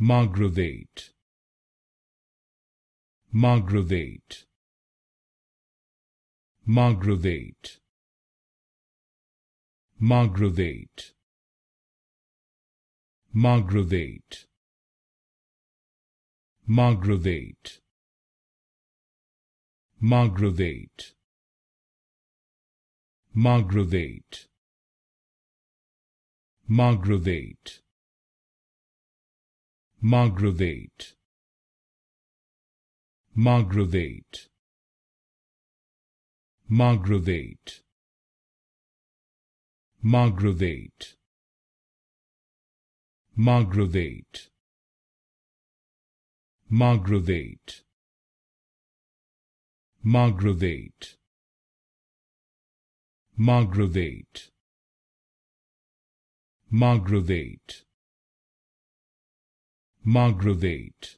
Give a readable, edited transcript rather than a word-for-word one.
Margravate, Margravate, Margravate, Margravate, Margravate, Margravate, Margravate, Margravate, Margravate, Margravate, Margravate, Margravate, Margravate, Margravate, Margravate, Margravate, Margravate, Margravate, Margravate,